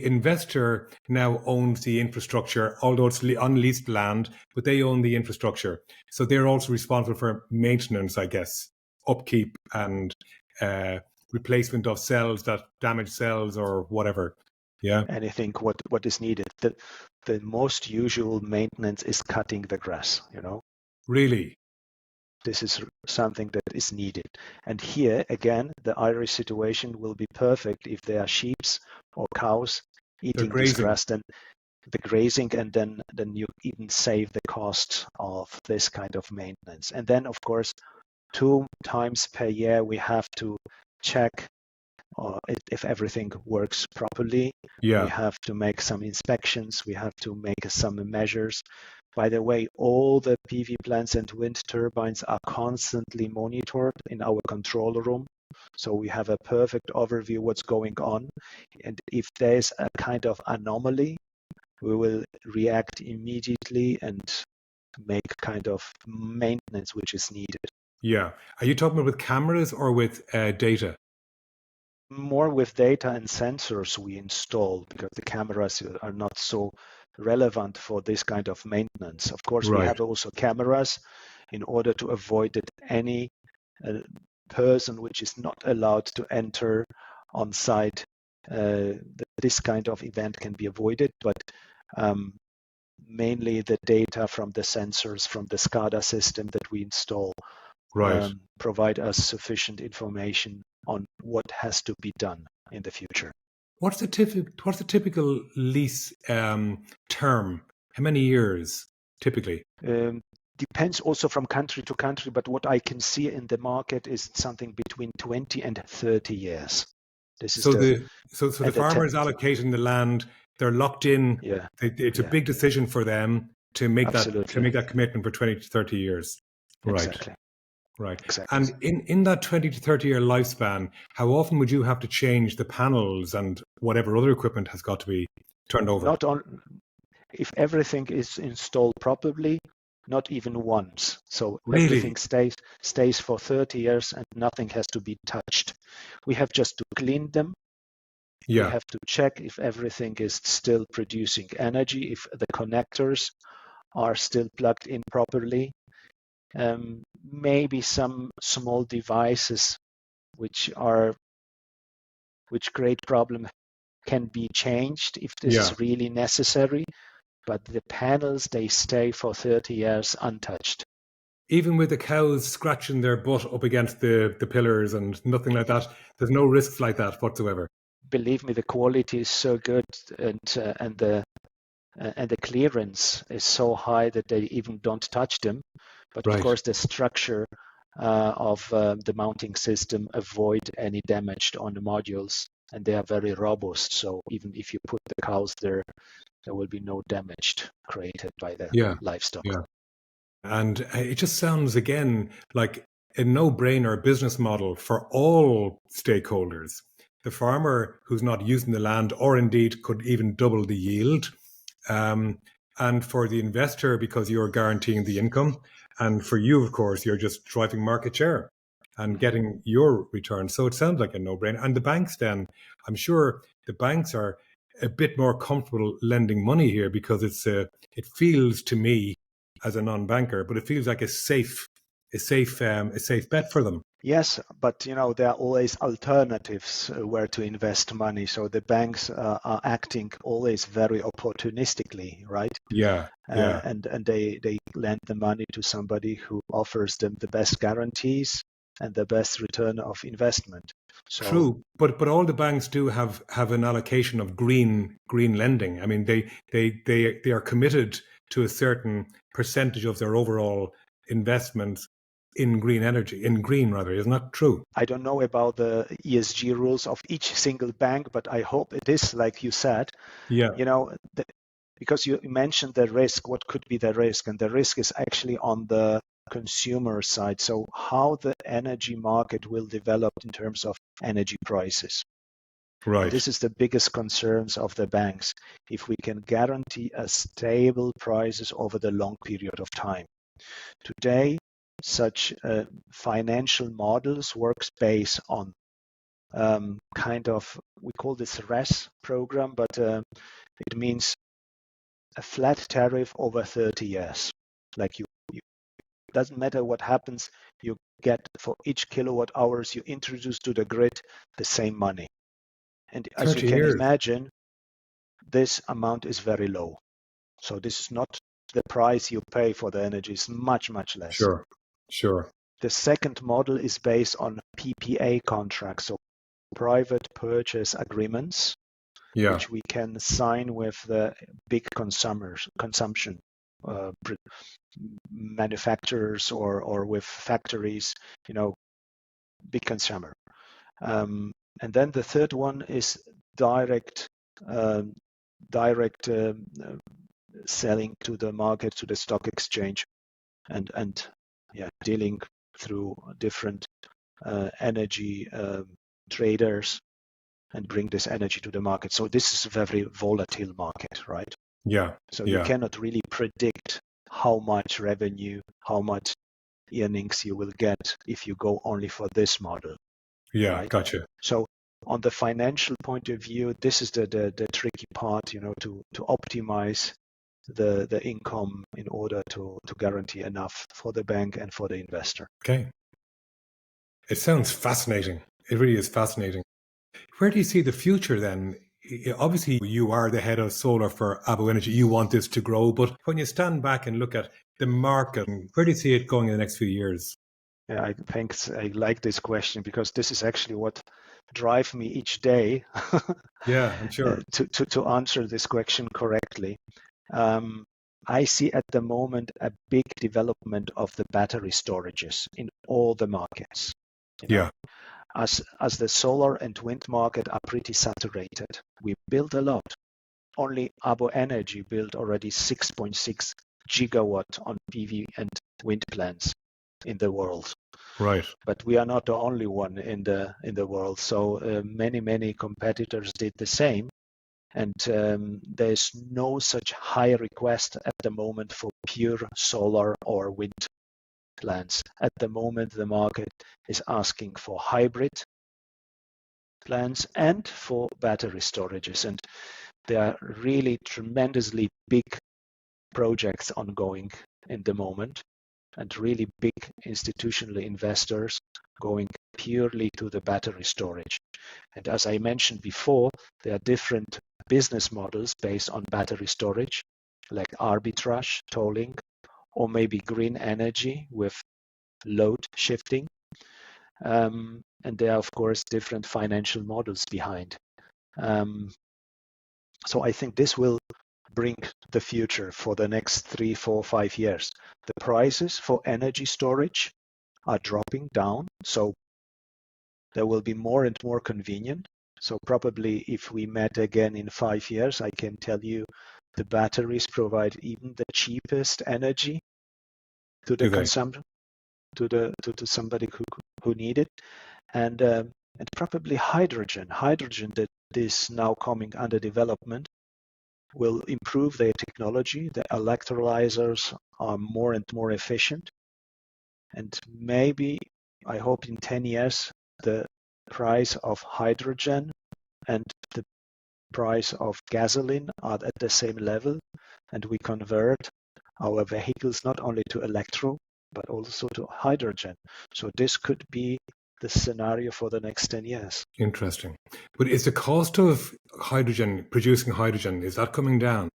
investor now owns the infrastructure, although it's on leased land, but they own the infrastructure. So they're also responsible for maintenance, I guess, upkeep and uh, replacement of cells that damage cells or whatever. Yeah. Anything what is needed. The most usual maintenance is cutting the grass. Really. This is something that is needed. And here, again, the Irish situation will be perfect if there are sheep or cows They're eating this grazing. grass, then the grazing, and then you even save the cost of this kind of maintenance. And then, of course, 2 times per year, we have to check if everything works properly. We Yeah. have to make some inspections. We have to make some measures. By the way, all the PV plants and wind turbines are constantly monitored in our control room. So we have a perfect overview what's going on. And if there's a kind of anomaly, we will react immediately and make kind of maintenance which is needed. Yeah. Are you talking about with cameras or with data? More with data and sensors we install because the cameras are not so relevant for this kind of maintenance. Of course, we Right. have also cameras in order to avoid that any person which is not allowed to enter on site, this kind of event can be avoided. But mainly the data from the sensors from the SCADA system that we install Right. provide us sufficient information on what has to be done in the future. What's the typical lease term? How many years typically? Depends also from country to country, but what I can see in the market is something between 20 and 30 years. This is So the the farmer is allocating the land. They're locked in. yeah, It's a yeah, big decision for them to make absolutely, that commitment for 20 to 30 years. Right. exactly, Right. exactly. And in that 20 to 30 year lifespan, how often would you have to change the panels and whatever other equipment has got to be turned over? Not on if everything is installed properly, not even once. So Really? everything stays for 30 years and nothing has to be touched. We have just to clean them We Yeah. have to check if everything is still producing energy, if the connectors are still plugged in properly. Maybe some small devices which create problem can be changed if this Yeah. is really necessary, but the panels, they stay for 30 years untouched. Even with the cows scratching their butt up against the pillars and nothing like that, there's no risks like that whatsoever. Believe me, the quality is so good, and the clearance is so high that they even don't touch them. But of Right. course, the structure of the mounting system avoid any damage on the modules, and they are very robust. So even if you put the cows there, there will be no damage created by the Yeah. livestock. Yeah. And it just sounds again like a no-brainer business model for all stakeholders. The farmer who's not using the land, or indeed could even double the yield, um, and for the investor because you're guaranteeing the income, and for you, of course, you're just driving market share and getting your return. So it sounds like a no-brainer. And the banks, then, I'm sure the banks are a bit more comfortable lending money here because it feels to me as a non-banker, but it feels like a safe bet for them. Yes, but there are always alternatives where to invest money. So the banks are acting always very opportunistically, right? Yeah, yeah. And they lend the money to somebody who offers them the best guarantees and the best return of investment. So True, but all the banks do have an allocation of green lending. I mean, they are committed to a certain percentage of their overall investments in green energy, in green rather. Isn't that true? I don't know about the ESG rules of each single bank, but I hope it is like you said. Yeah, Because you mentioned the risk, what could be the risk? And the risk is actually on the consumer side. So how the energy market will develop in terms of energy prices. And right. this is the biggest concerns of the banks. If we can guarantee a stable prices over the long period of time. Today, such financial models works based on we call this RES program, but it means a flat tariff over 30 years. Like you doesn't matter what happens, you get for each kilowatt hours you introduce to the grid the same money. And as you 30 can years. imagine, this amount is very low. So this is not the price you pay for the energy, is much, much less. Sure, sure. The second model is based on PPA contracts, so private purchase agreements, Yeah, which we can sign with the big consumption manufacturers or with factories, big consumer. And then the third one is direct selling to the market, to the stock exchange, and dealing through different energy traders and bring this energy to the market. So this is a very volatile market, right? yeah, So you yeah, cannot really predict how much revenue, how much earnings you will get if you go only for this model, yeah. right? Gotcha. So on the financial point of view, this is the tricky part, to optimize the income in order to guarantee enough for the bank and for the investor. Okay. It sounds fascinating. It really is fascinating. Where do you see the future then? Obviously, you are the head of solar for AboEnergy. You want this to grow, but when you stand back and look at the market, where do you see it going in the next few years? Yeah, I like this question because this is actually what drives me each day Yeah, I'm sure. to answer this question correctly. I see at the moment a big development of the battery storages in all the markets. Yeah, As the solar and wind market are pretty saturated, we build a lot. Only AboEnergy built already 6.6 gigawatt on PV and wind plants in the world. right. But we are not the only one in the world. So many competitors did the same. And there's no such high request at the moment for pure solar or wind plants. At the moment, the market is asking for hybrid plants and for battery storages. And there are really tremendously big projects ongoing in the moment, and really big institutional investors going purely to the battery storage. And as I mentioned before, there are different business models based on battery storage, like arbitrage, tolling, or maybe green energy with load shifting. And there are, of course, different financial models behind. So I think this will bring the future for the next 3, 4, 5 years. The prices for energy storage are dropping down, so there will be more and more convenient. So probably if we met again in 5 years, I can tell you the batteries provide even the cheapest energy to the consumption, to somebody who need it, and probably hydrogen that is now coming under development will improve their technology. The electrolyzers are more and more efficient, and maybe, I hope in 10 years, the price of hydrogen and the price of gasoline are at the same level, and we convert our vehicles not only to electro, but also to hydrogen. So this could be the scenario for the next 10 years. Interesting. But is the cost of hydrogen, producing hydrogen, is that coming down?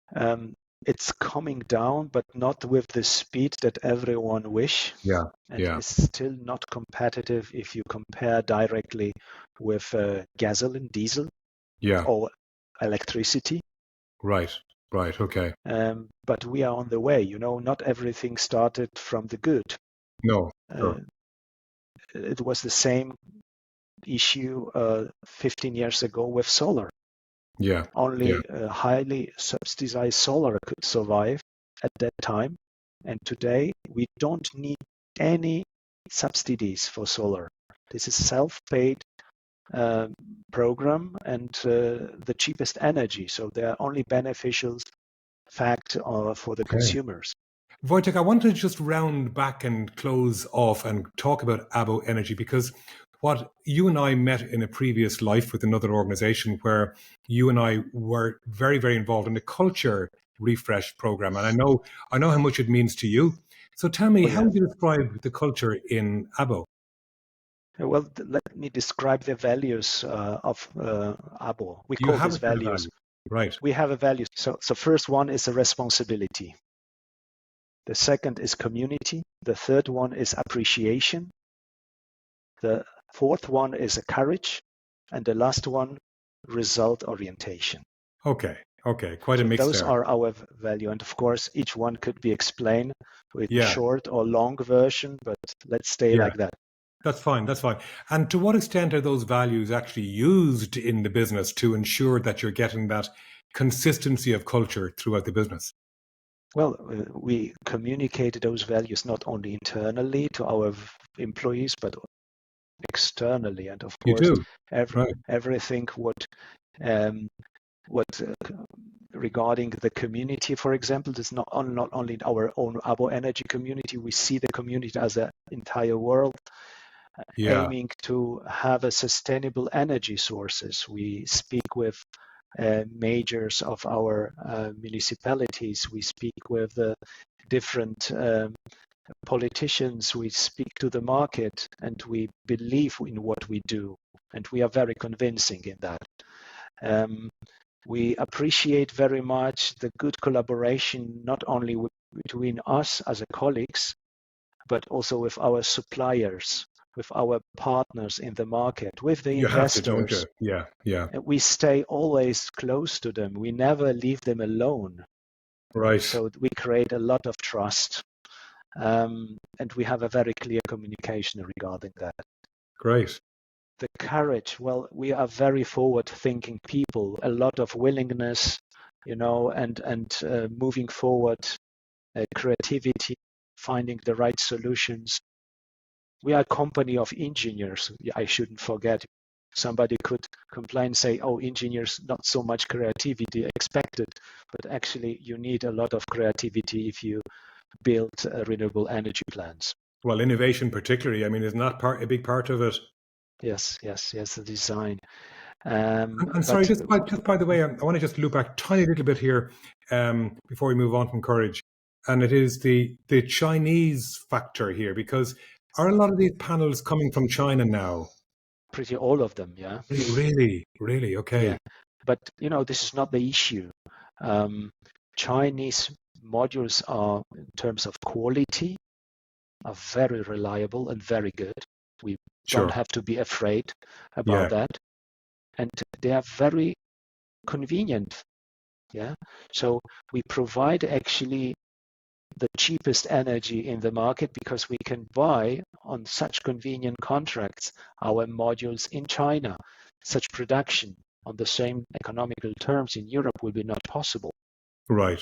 It's coming down, but not with the speed that everyone wish. Yeah. And it's still not competitive if you compare directly with gasoline, diesel, or electricity. Right. Okay. But we are on the way. Not everything started from the good. No. It was the same issue 15 years ago with solar. Only highly subsidized solar could survive at that time. And today we don't need any subsidies for solar. This is self-paid program and the cheapest energy. So they are only beneficial fact for the consumers. Wojtek, I wanted to just round back and close off and talk about AboEnergy, because what you and I met in a previous life with another organization where you and I were very, very involved in the culture refresh program. And I know how much it means to you. So tell me, how would you describe the culture in ABO? Well, let me describe the values of ABO. We call these values. Right. We have a value. So first one is a responsibility. The second is community. The third one is appreciation. The fourth one is a courage. And the last one, result orientation. Okay. Quite a mix those there. Are our value. And of course, each one could be explained with short or long version, but let's stay like that. That's fine. And to what extent are those values actually used in the business to ensure that you're getting that consistency of culture throughout the business? Well, we communicate those values not only internally to our employees, but externally. And of course, everything what regarding the community, for example, is not only our own AboEnergy community. We see the community as an entire world. Aiming to have a sustainable energy sources. We speak with majors of our municipalities. We speak with different politicians. We speak to the market, and we believe in what we do, and we are very convincing in that. We appreciate very much the good collaboration, not only between us as colleagues, but also with our suppliers, with our partners in the market, with the investors. You have to, don't you? Yeah. We stay always close to them. We never leave them alone. Right. So we create a lot of trust. And we have a very clear communication regarding that. Great. The courage, well, we are very forward-thinking people, a lot of willingness, and moving forward, creativity, finding the right solutions. We are a company of engineers. I shouldn't forget. Somebody could complain, say, oh, engineers, not so much creativity expected, but actually you need a lot of creativity if you build renewable energy plants. Well, innovation particularly, isn't that a big part of it? Yes, the design. I'm sorry, just by the way, I want to just loop back a tiny little bit here before we move on from courage. And it is the Chinese factor here, because are a lot of these panels coming from China now? Pretty all of them, yeah. Really, really, okay. Yeah, but this is not the issue. Chinese modules are, in terms of quality, are very reliable and very good. We don't have to be afraid about that. And they are very convenient. Yeah. So we provide actually the cheapest energy in the market because we can buy on such convenient contracts our modules in China. Such production on the same economical terms in Europe will be not possible. Right.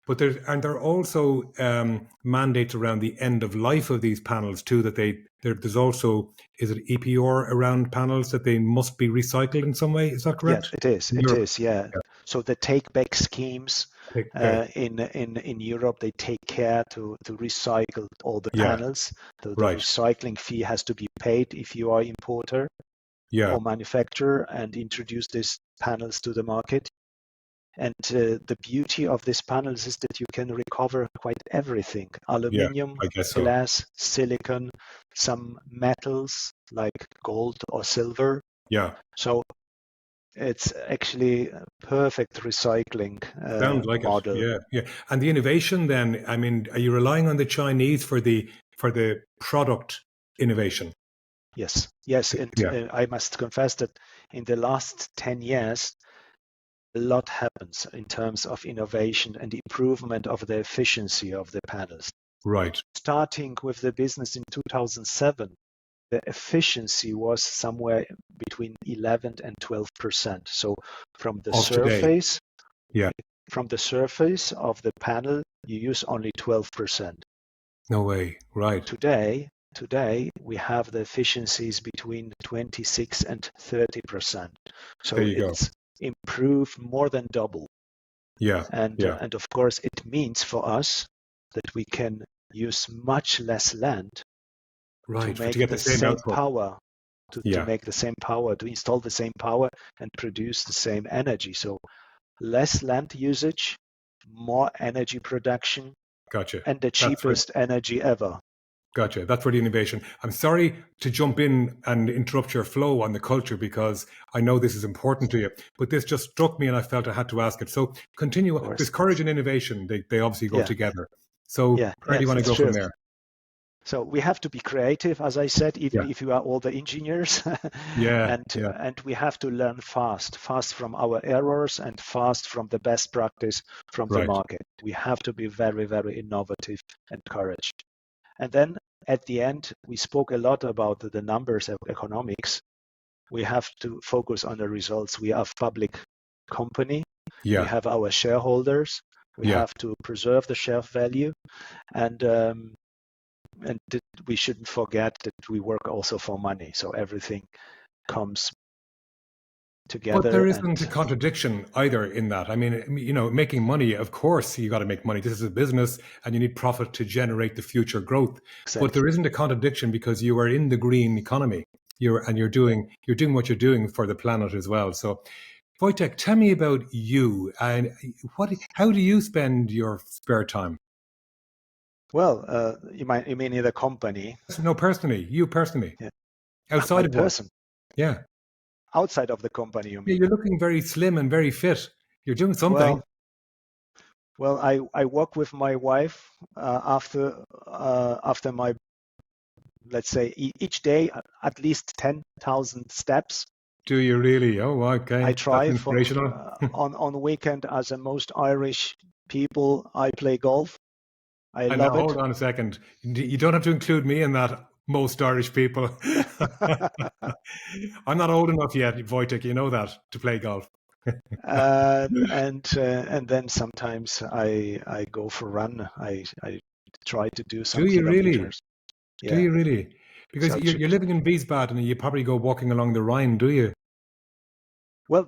But there are also mandates around the end of life of these panels too. That there's also, is it EPR around panels that they must be recycled in some way? Is that correct? Yes, it is. Yeah. So the take back schemes in Europe, they take care to recycle all the panels. The recycling fee has to be paid if you are importer or manufacturer and introduce these panels to the market. And the beauty of these panels is that you can recover quite everything: aluminium, glass, silicon, some metals like gold or silver. Yeah. So it's actually a perfect recycling model. Yeah. And the innovation then, I mean, are you relying on the Chinese for the product innovation? Yes. And I must confess that in the last 10 years, a lot happens in terms of innovation and improvement of the efficiency of the panels. Right. Starting with the business in 2007, the efficiency was somewhere between 11 and 12%. So from the surface, from the surface of the panel, you use only 12%. No way. Right. Today, we have the efficiencies between 26 and 30%. So it's improved more than double. Yeah. And of course, it means for us that we can use much less land to make the same power, to make the same power, to install the same power and produce the same energy. So less land usage, more energy production, and the cheapest energy ever. Gotcha. That's for the innovation. I'm sorry to jump in and interrupt your flow on the culture because I know this is important to you, but this just struck me and I felt I had to ask it. So continue. This courage and innovation, they obviously go together. So where do you want to go from there? So we have to be creative, as I said, even if you are all the engineers. And we have to learn fast from our errors and fast from the best practice from the market. We have to be very, very innovative and courage. And then at the end, we spoke a lot about the numbers of economics. We have to focus on the results. We are a public company. We have our shareholders. We have to preserve the share value. And we shouldn't forget that we work also for money. So everything comes together. But there isn't a contradiction either in that. I mean, making money, of course, you got to make money. This is a business and you need profit to generate the future growth. Exactly. But there isn't a contradiction because you are in the green economy. You're doing what you're doing for the planet as well. So Wojtek, tell me about you and how do you spend your spare time? Well, you mean in the company? No, personally, you personally. Yeah. Outside of person. Yeah. Outside of the company, you mean? Yeah, you're looking very slim and very fit. You're doing something. Well, I work with my wife after my, let's say, each day at least 10,000 steps. Do you really? Oh, okay. I try on weekend, as the most Irish people, I play golf. I love it. Hold on a second. You don't have to include me in that. Most Irish people. I'm not old enough yet, Wojtek. You know that, to play golf. And then sometimes I go for a run. I try to do some kilometers. Yeah. Do you really? Because you're living in Wiesbaden and you probably go walking along the Rhine, do you? Well,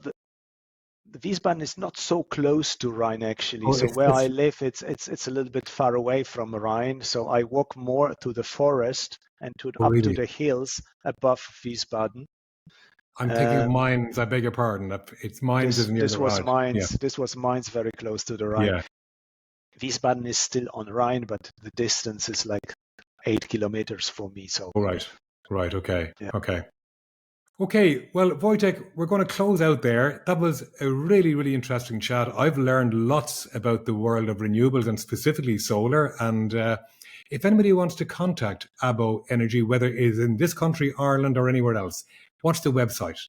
the Wiesbaden is not so close to Rhine, actually. So where I live, it's a little bit far away from Rhine. So I walk more to the forest and up to the hills above Wiesbaden. I'm thinking of Mainz. I beg your pardon. It's Mainz is near the Rhine. Yeah. This was Mainz, very close to the Rhine. Yeah. Wiesbaden is still on Rhine, but the distance is like 8 kilometers for me. So. Right. Okay. Yeah. Okay. Well, Wojtek, we're going to close out there. That was a really, really interesting chat. I've learned lots about the world of renewables and specifically solar. And if anybody wants to contact AboEnergy, whether it is in this country, Ireland, or anywhere else, what's the website?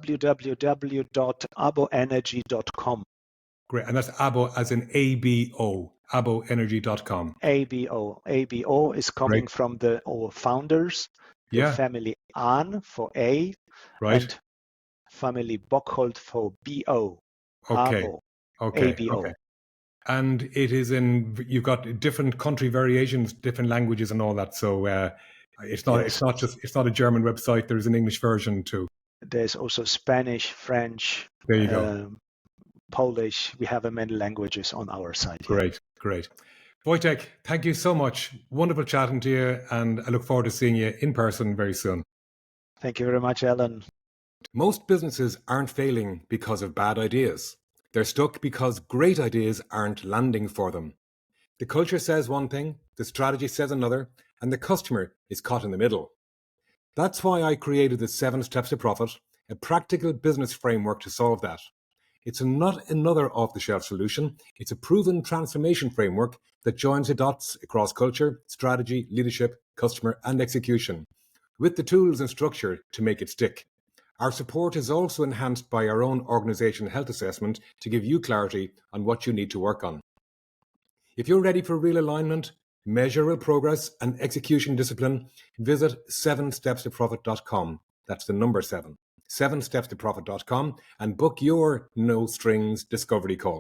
www.aboenergy.com. Great. And that's ABO as in ABO, AboEnergy.com. ABO is coming from our founders, the family Ahn for A, and family Bockholt for BO. Okay. ABO. ABO. Okay. And it is you've got different country variations, different languages and all that. So it's not a German website. There's an English version too. There's also Spanish, French, there you go. Polish. We have many languages on our site. Great. Wojtek, thank you so much. Wonderful chatting to you, and I look forward to seeing you in person very soon. Thank you very much, Alan. Most businesses aren't failing because of bad ideas. They're stuck because great ideas aren't landing for them. The culture says one thing, the strategy says another, and the customer is caught in the middle. That's why I created the 7 Steps to Profit, a practical business framework to solve that. It's not another off-the-shelf solution. It's a proven transformation framework that joins the dots across culture, strategy, leadership, customer, and execution, with the tools and structure to make it stick. Our support is also enhanced by our own organization health assessment to give you clarity on what you need to work on. If you're ready for real alignment, measurable progress, and execution discipline, visit 7stepstoprofit.com. That's the number 7. 7stepstoprofit.com and book your no strings discovery call.